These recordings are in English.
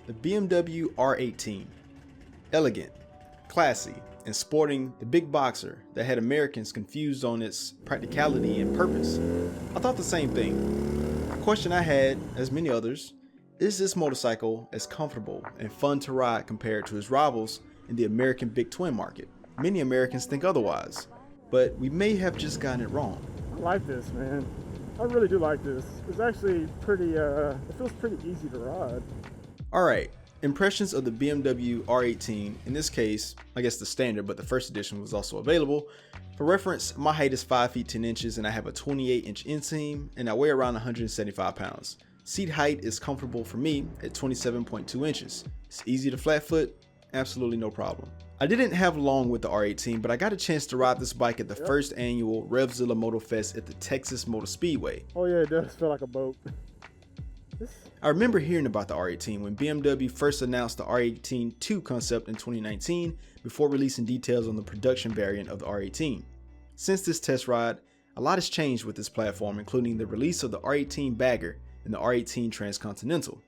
the BMW R18. Elegant, classy, and sporting the Big Boxer that had Americans confused on its practicality and purpose. I thought the same thing. A question I had, as many others, is this motorcycle as comfortable and fun to ride compared to its rivals in the American big twin market? Many Americans think otherwise, but we may have just gotten it wrong. I like this, man. I really do like this. It's actually pretty, it feels pretty easy to ride. Alright, impressions of the BMW R18, in this case, I guess the standard, but the first edition was also available. For reference, my height is 5 feet 10 inches and I have a 28-inch inseam and I weigh around 175 pounds. Seat height is comfortable for me at 27.2 inches. It's easy to flat foot, absolutely no problem. I didn't have long with the R18, but I got a chance to ride this bike at the first annual RevZilla Moto Fest at the Texas Motor Speedway. Oh yeah, it does feel like a boat. I remember hearing about the R18 when BMW first announced the R18 2 concept in 2019 before releasing details on the production variant of the R18. Since this test ride, a lot has changed with this platform, including the release of the R18 Bagger and the R18 Transcontinental.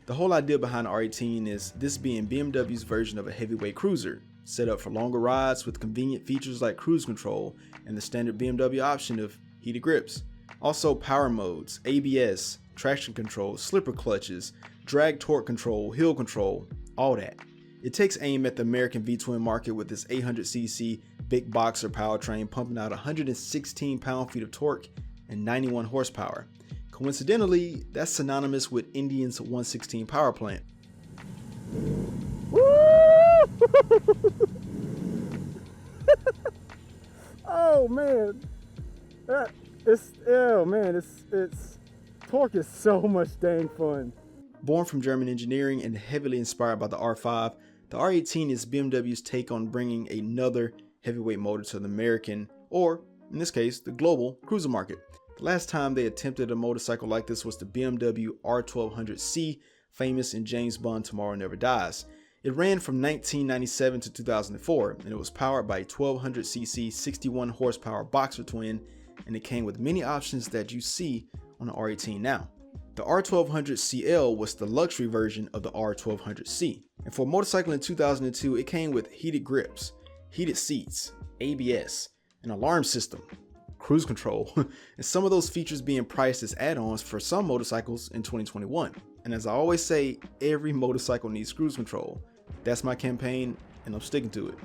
The whole idea behind the R18 is this being BMW's version of a heavyweight cruiser, set up for longer rides with convenient features like cruise control and the standard BMW option of heated grips. Also power modes, ABS, traction control, slipper clutches, drag torque control, hill control, all that. It takes aim at the American V-twin market with this 800cc Big Boxer Powertrain pumping out 116 pound-feet of torque and 91 horsepower. Coincidentally, that's synonymous with Indian's 116 power plant. Woo! Oh man, it's torque is so much dang fun. Born from German engineering and heavily inspired by the R5, the R18 is BMW's take on bringing another heavyweight motor to the American, or in this case, the global cruiser market. The last time they attempted a motorcycle like this was the BMW R18 famous in James Bond Tomorrow Never Dies. It ran from 1997 to 2004 and it was powered by a 1200cc 61 horsepower boxer twin, and it came with many options that you see on the R18 now. The R1200CL was the luxury version of the R1200C, and for a motorcycle in 2002 it came with heated grips, heated seats, ABS, an alarm system, cruise control, and some of those features being priced as add-ons for some motorcycles in 2021. And as I always say, every motorcycle needs cruise control. That's my campaign and I'm sticking to it.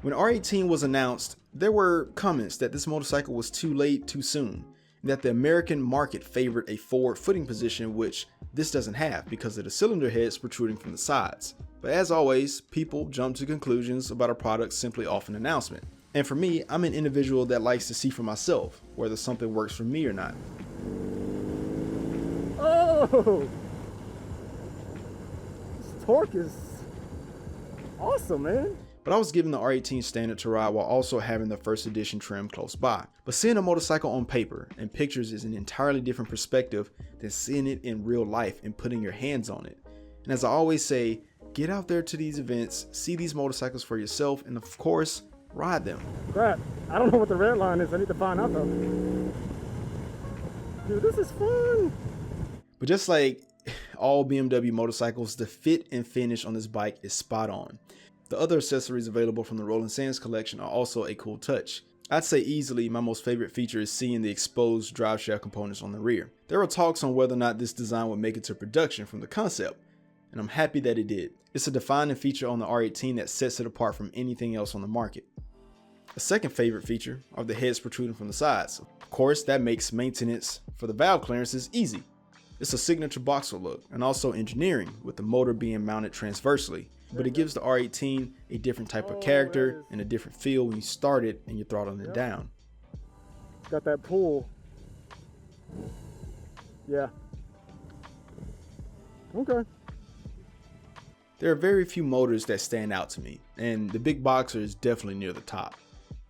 When R18 was announced, there were comments that this motorcycle was too late too soon, and that the American market favored a forward footing position, which this doesn't have because of the cylinder heads protruding from the sides. But as always, people jump to conclusions about a product simply off an announcement. And for me, I'm an individual that likes to see for myself whether something works for me or not. Oh! This torque is awesome, man. But I was given the R18 standard to ride while also having the first edition trim close by. But seeing a motorcycle on paper and pictures is an entirely different perspective than seeing it in real life and putting your hands on it. And as I always say, get out there to these events, see these motorcycles for yourself, and of course, ride them. Crap, I don't know what the red line is. I need to find out though. Dude, this is fun. But just like all BMW motorcycles, the fit and finish on this bike is spot on. The other accessories available from the Rolling Sands collection are also a cool touch. I'd say easily my most favorite feature is seeing the exposed driveshaft components on the rear. There were talks on whether or not this design would make it to production from the concept, and I'm happy that it did. It's a defining feature on the R18 that sets it apart from anything else on the market. A second favorite feature are the heads protruding from the sides. Of course, that makes maintenance for the valve clearances easy. It's a signature boxer look, and also engineering with the motor being mounted transversely. But it gives the R18 a different type of character and a different feel when you start it and you're throttling it down. Got that pull. Yeah. Okay. There are very few motors that stand out to me, and the Big Boxer is definitely near the top.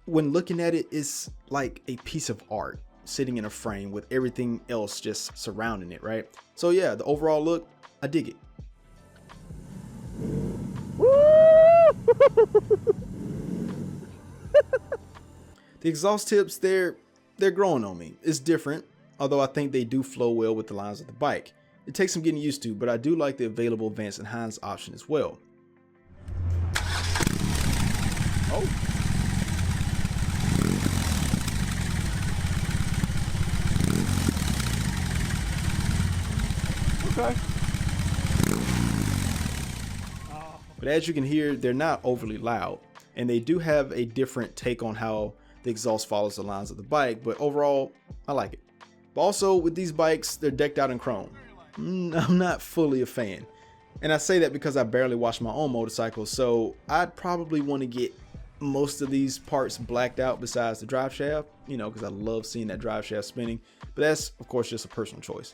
When looking at it, it's like a piece of art sitting in a frame with everything else just surrounding it, right? So yeah, the overall look, I dig it. The exhaust tips, they're growing on me. It's different, although I think they do flow well with the lines of the bike. It takes some getting used to, but I do like the available Vance and Hines option as well. Oh. Okay. But as you can hear, they're not overly loud, and they do have a different take on how the exhaust follows the lines of the bike, but overall, I like it. But also with these bikes, they're decked out in chrome. I'm not fully a fan. And I say that because I barely wash my own motorcycles, so I'd probably want to get most of these parts blacked out besides the drive shaft, you know, because I love seeing that drive shaft spinning, but that's of course just a personal choice.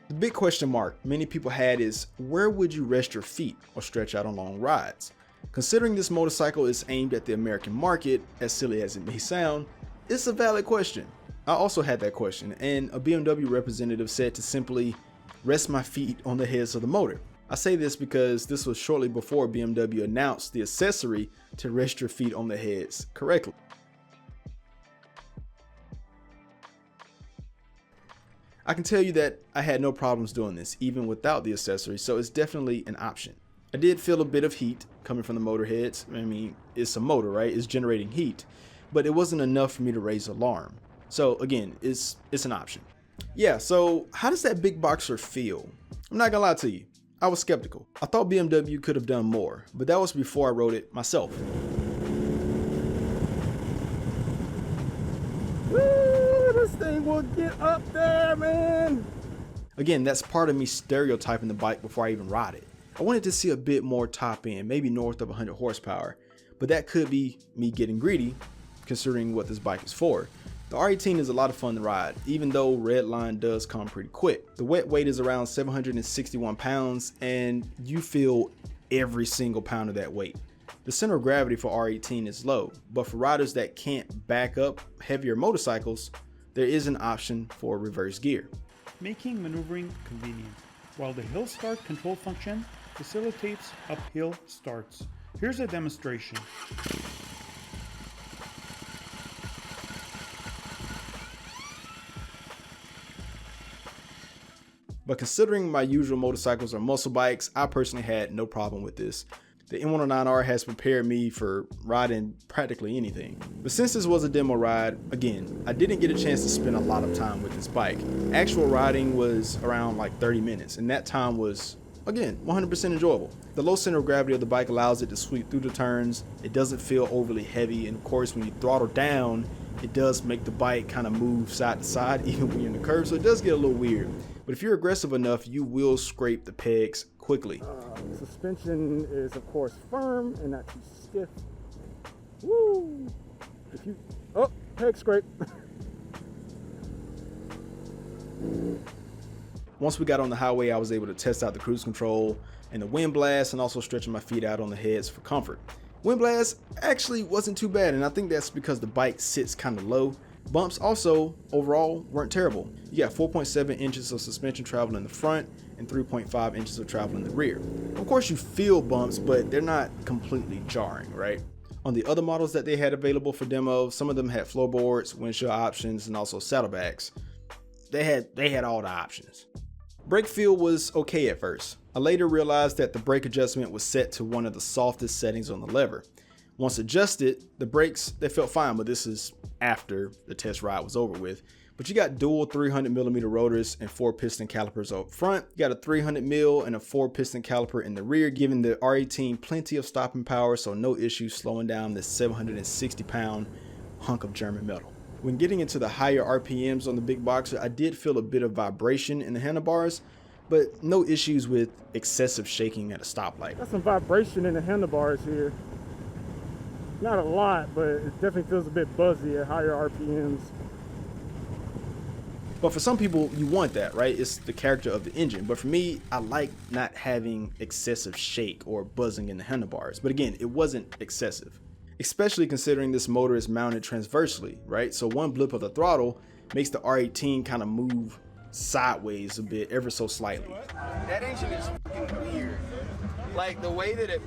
The big question mark many people had is, where would you rest your feet or stretch out on long rides? Considering this motorcycle is aimed at the American market, as silly as it may sound, it's a valid question. I also had that question, and a BMW representative said to simply rest my feet on the heads of the motor. I say this because this was shortly before BMW announced the accessory to rest your feet on the heads correctly. I can tell you that I had no problems doing this even without the accessory, so it's definitely an option. I did feel a bit of heat coming from the motor heads. I mean, it's a motor, right? It's generating heat, but it wasn't enough for me to raise alarm. So again, it's an option. Yeah, so how does that Big Boxer feel? I'm not gonna lie to you, I was skeptical. I thought BMW could have done more, but that was before I rode it myself. Woo, this thing will get up there, man. Again, that's part of me stereotyping the bike before I even ride it. I wanted to see a bit more top end, maybe north of 100 horsepower, but that could be me getting greedy considering what this bike is for. The R18 is a lot of fun to ride, even though redline does come pretty quick. The wet weight is around 761 pounds, and you feel every single pound of that weight. The center of gravity for R18 is low, but for riders that can't back up heavier motorcycles, there is an option for reverse gear, making maneuvering convenient, while the hill start control function facilitates uphill starts. Here's a demonstration. But considering my usual motorcycles are muscle bikes, I personally had no problem with this. The M109R has prepared me for riding practically anything. But since this was a demo ride, again, I didn't get a chance to spend a lot of time with this bike. Actual riding was around like 30 minutes, and that time was, again, 100% enjoyable. The low center of gravity of the bike allows it to sweep through the turns. It doesn't feel overly heavy, and of course when you throttle down, it does make the bike kind of move side to side even when you're in the curve, so it does get a little weird. But if you're aggressive enough, you will scrape the pegs quickly. Suspension is of course firm and not too stiff. Woo! If you, oh, peg scrape. Once we got on the highway, I was able to test out the cruise control and the wind blast, and also stretching my feet out on the heads for comfort. Wind blast actually wasn't too bad, and I think that's because the bike sits kind of low. Bumps also overall weren't terrible. You got 4.7 inches of suspension travel in the front and 3.5 inches of travel in the rear. Of course you feel bumps, but they're not completely jarring, right? On the other models that they had available for demo, some of them had floorboards, windshield options, and also saddlebags. They had all the options. Brake feel was okay at first. I later realized that the brake adjustment was set to one of the softest settings on the lever. Once adjusted, the brakes, they felt fine, but this is after the test ride was over with. But you got dual 300mm rotors and 4 piston calipers up front. You got a 300mm and a 4 piston caliper in the rear, giving the R18 plenty of stopping power, so no issue slowing down this 760-pound hunk of German metal. When getting into the higher RPMs on the Big Boxer, I did feel a bit of vibration in the handlebars, but no issues with excessive shaking at a stoplight. Got some vibration in the handlebars here. Not a lot, but it definitely feels a bit buzzy at higher RPMs. But for some people, you want that, right? It's the character of the engine. But for me, I like not having excessive shake or buzzing in the handlebars. But again, it wasn't excessive, especially considering this motor is mounted transversely, right? So one blip of the throttle makes the R18 kind of move sideways a bit, ever so slightly. That engine is fucking weird. Like the way that it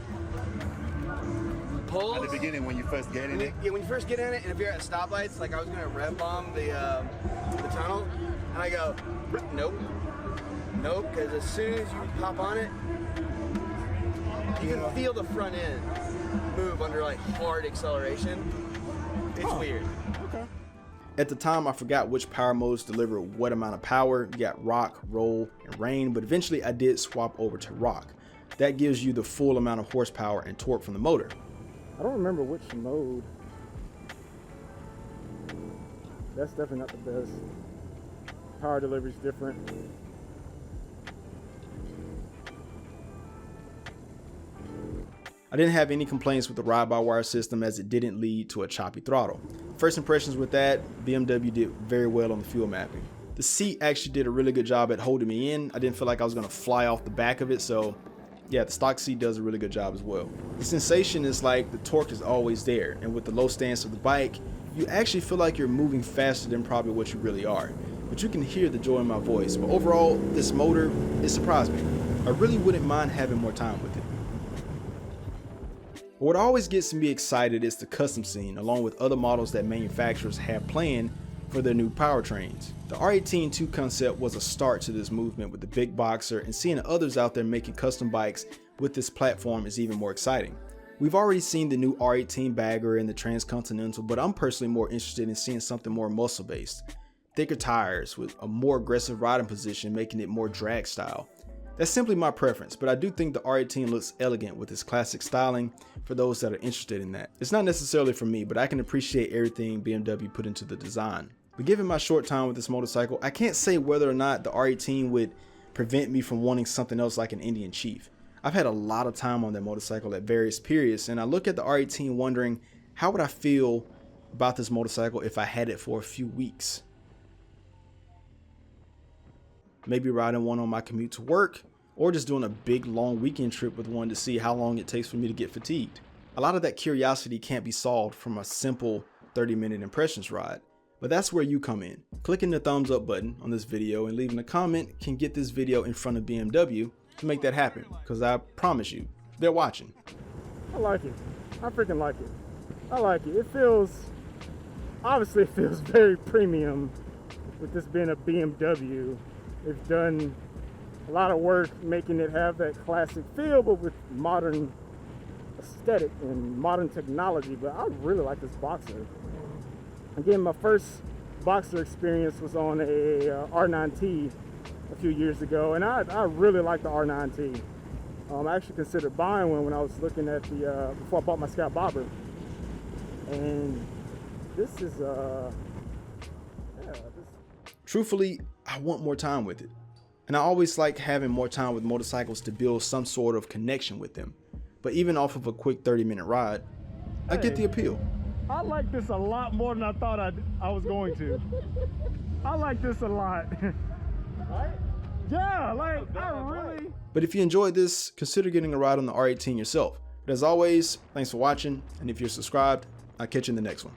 pulls. At the beginning when you first get in it? Yeah, when you first get in it, and if you're at stoplights, like I was gonna rev bomb the tunnel, and I go, nope. Nope, because as soon as you hop on it, you can feel the front end move under like hard acceleration. It's weird. Okay. At the time, I forgot which power modes deliver what amount of power. You got rock, roll, and rain, but eventually I did swap over to rock. That gives you the full amount of horsepower and torque from the motor. I don't remember which mode. That's definitely not the best. Power delivery is different. I didn't have any complaints with the ride-by-wire system as it didn't lead to a choppy throttle. First impressions with that, BMW did very well on the fuel mapping. The seat actually did a really good job at holding me in. I didn't feel like I was going to fly off the back of it, so yeah, the stock seat does a really good job as well. The sensation is like the torque is always there, and with the low stance of the bike, you actually feel like you're moving faster than probably what you really are. But you can hear the joy in my voice. But overall, this motor, it surprised me. I really wouldn't mind having more time with it. What always gets me excited is the custom scene, along with other models that manufacturers have planned for their new powertrains. The R18 2 concept was a start to this movement with the Big Boxer, and seeing others out there making custom bikes with this platform is even more exciting. We've already seen the new R18 bagger and the Transcontinental, but I'm personally more interested in seeing something more muscle based. Thicker tires with a more aggressive riding position, making it more drag style. That's simply my preference, but I do think the R18 looks elegant with its classic styling for those that are interested in that. It's not necessarily for me, but I can appreciate everything BMW put into the design. But given my short time with this motorcycle, I can't say whether or not the R18 would prevent me from wanting something else like an Indian Chief. I've had a lot of time on that motorcycle at various periods, and I look at the R18 wondering how would I feel about this motorcycle if I had it for a few weeks. Maybe riding one on my commute to work, or just doing a big long weekend trip with one to see how long it takes for me to get fatigued. A lot of that curiosity can't be solved from a simple 30-minute impressions ride, but that's where you come in. Clicking the thumbs up button on this video and leaving a comment can get this video in front of BMW to make that happen, because I promise you, they're watching. I like it. I freaking like it. I like it. It feels, obviously it feels very premium with this being a BMW. They've done a lot of work making it have that classic feel, but with modern aesthetic and modern technology. But I really like this Boxer. Again, my first Boxer experience was on a R9T a few years ago, and I really like the R9T. I actually considered buying one when I was looking at the, before I bought my Scout Bobber. And this is, Truthfully, I want more time with it. And I always like having more time with motorcycles to build some sort of connection with them. But even off of a quick 30-minute ride, I get the appeal. I like this a lot more than I thought I was going to. I like this a lot. Yeah, like, I really... But if you enjoyed this, consider getting a ride on the R18 yourself. But as always, thanks for watching, and if you're subscribed, I'll catch you in the next one.